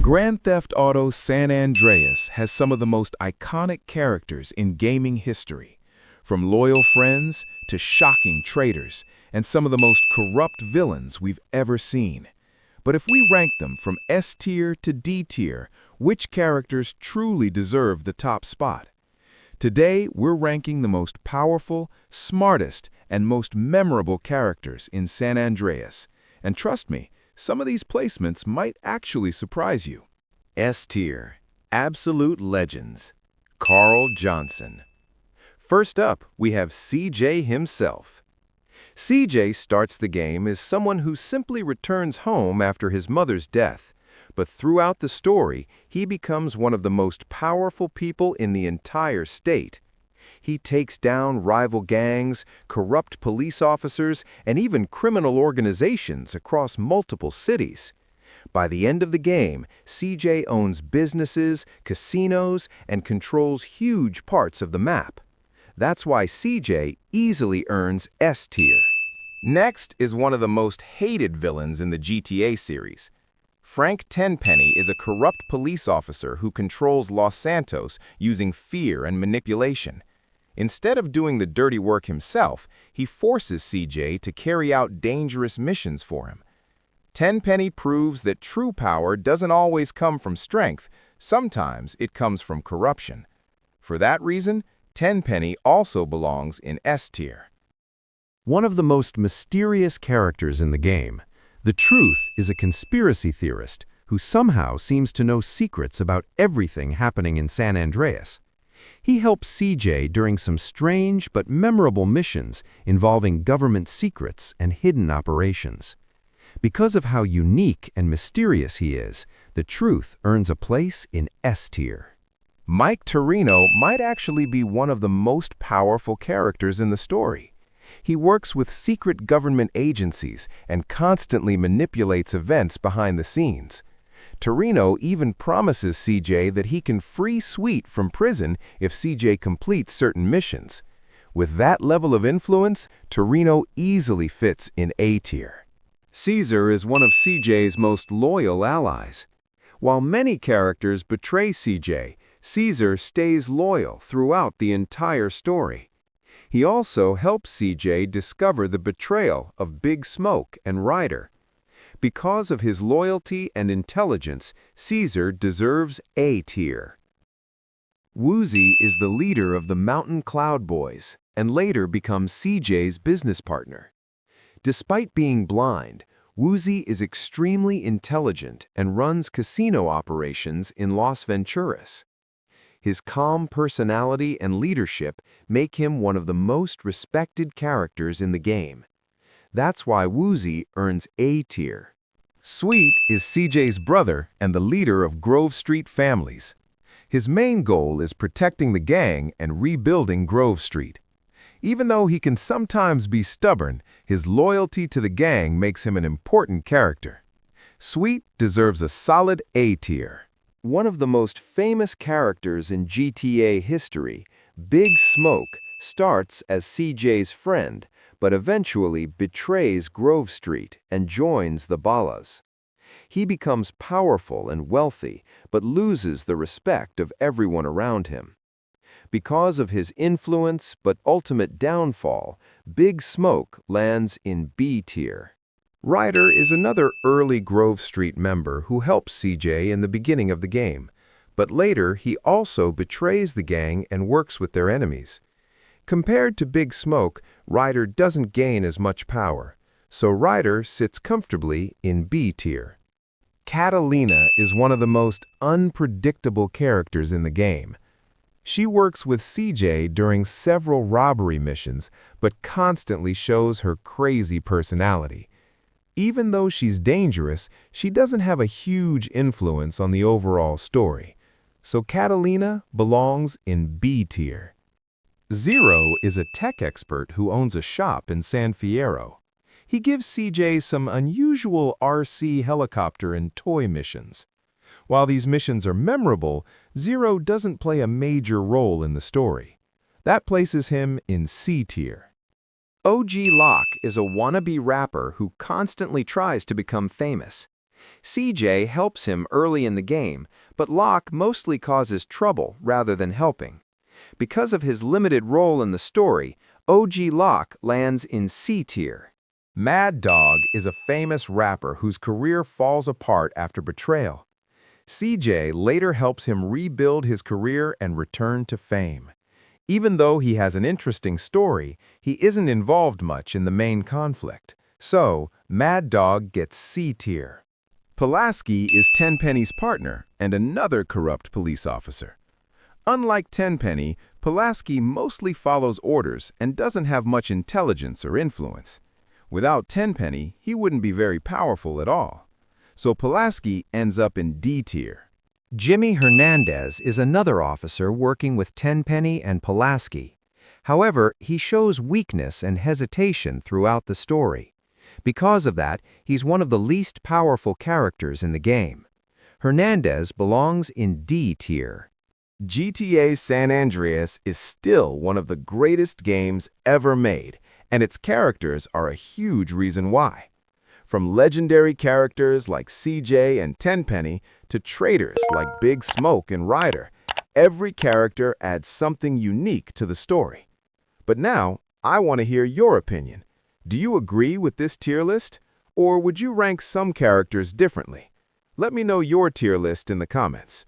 Grand Theft Auto San Andreas has some of the most iconic characters in gaming history, from loyal friends to shocking traitors, and some of the most corrupt villains we've ever seen. But if we rank them from S tier to D tier, which characters truly deserve the top spot? Today, we're ranking the most powerful, smartest, and most memorable characters in San Andreas. And trust me, some of these placements might actually surprise you. S tier, absolute legends. Carl Johnson. First up, we have CJ himself. CJ starts the game as someone who simply returns home after his mother's death, but throughout the story, he becomes one of the most powerful people in the entire state. He takes down rival gangs, corrupt police officers, and even criminal organizations across multiple cities. By the end of the game, CJ owns businesses, casinos, and controls huge parts of the map. That's why CJ easily earns S tier. Next is one of the most hated villains in the GTA series. Frank Tenpenny is a corrupt police officer who controls Los Santos using fear and manipulation. Instead of doing the dirty work himself, he forces CJ to carry out dangerous missions for him. Tenpenny proves that true power doesn't always come from strength, sometimes it comes from corruption. For that reason, Tenpenny also belongs in S tier. One of the most mysterious characters in the game, the Truth is a conspiracy theorist who somehow seems to know secrets about everything happening in San Andreas. He helps CJ during some strange but memorable missions involving government secrets and hidden operations. Because of how unique and mysterious he is, the Truth earns a place in S tier. Mike Torino might actually be one of the most powerful characters in the story. He works with secret government agencies and constantly manipulates events behind the scenes. Torino even promises CJ that he can free Sweet from prison if CJ completes certain missions. With that level of influence, Torino easily fits in A tier. Cesar is one of CJ's most loyal allies. While many characters betray CJ, Cesar stays loyal throughout the entire story. He also helps CJ discover the betrayal of Big Smoke and Ryder. Because of his loyalty and intelligence, Cesar deserves A tier. Woozie is the leader of the Mountain Cloud Boys and later becomes CJ's business partner. Despite being blind, Woozie is extremely intelligent and runs casino operations in Las Venturas. His calm personality and leadership make him one of the most respected characters in the game. That's why Woozie earns A tier. Sweet is CJ's brother and the leader of Grove Street families. His main goal is protecting the gang and rebuilding Grove Street. Even though he can sometimes be stubborn, his loyalty to the gang makes him an important character. Sweet deserves a solid A tier. One of the most famous characters in GTA history, Big Smoke, starts as CJ's friend, but eventually betrays Grove Street and joins the Ballas. He becomes powerful and wealthy, but loses the respect of everyone around him. Because of his influence but ultimate downfall, Big Smoke lands in B tier. Ryder is another early Grove Street member who helps CJ in the beginning of the game, but later he also betrays the gang and works with their enemies. Compared to Big Smoke, Ryder doesn't gain as much power, so Ryder sits comfortably in B tier. Catalina is one of the most unpredictable characters in the game. She works with CJ during several robbery missions, but constantly shows her crazy personality. Even though she's dangerous, she doesn't have a huge influence on the overall story. So Catalina belongs in B tier. Zero is a tech expert who owns a shop in San Fierro. He gives CJ some unusual RC helicopter and toy missions. While these missions are memorable, Zero doesn't play a major role in the story. That places him in C tier. OG Locke is a wannabe rapper who constantly tries to become famous. CJ helps him early in the game, but Locke mostly causes trouble rather than helping. Because of his limited role in the story, OG Locke lands in C tier. Mad Dogg is a famous rapper whose career falls apart after betrayal. CJ later helps him rebuild his career and return to fame. Even though he has an interesting story, he isn't involved much in the main conflict. So, Mad Dogg gets C tier. Pulaski is Tenpenny's partner and another corrupt police officer. Unlike Tenpenny, Pulaski mostly follows orders and doesn't have much intelligence or influence. Without Tenpenny, he wouldn't be very powerful at all. So Pulaski ends up in D tier. Jimmy Hernandez is another officer working with Tenpenny and Pulaski. However, he shows weakness and hesitation throughout the story. Because of that, he's one of the least powerful characters in the game. Hernandez belongs in D tier. GTA San Andreas is still one of the greatest games ever made, and its characters are a huge reason why. From legendary characters like CJ and Tenpenny to traitors like Big Smoke and Ryder, every character adds something unique to the story. But now, I want to hear your opinion. Do you agree with this tier list? Or would you rank some characters differently? Let me know your tier list in the comments.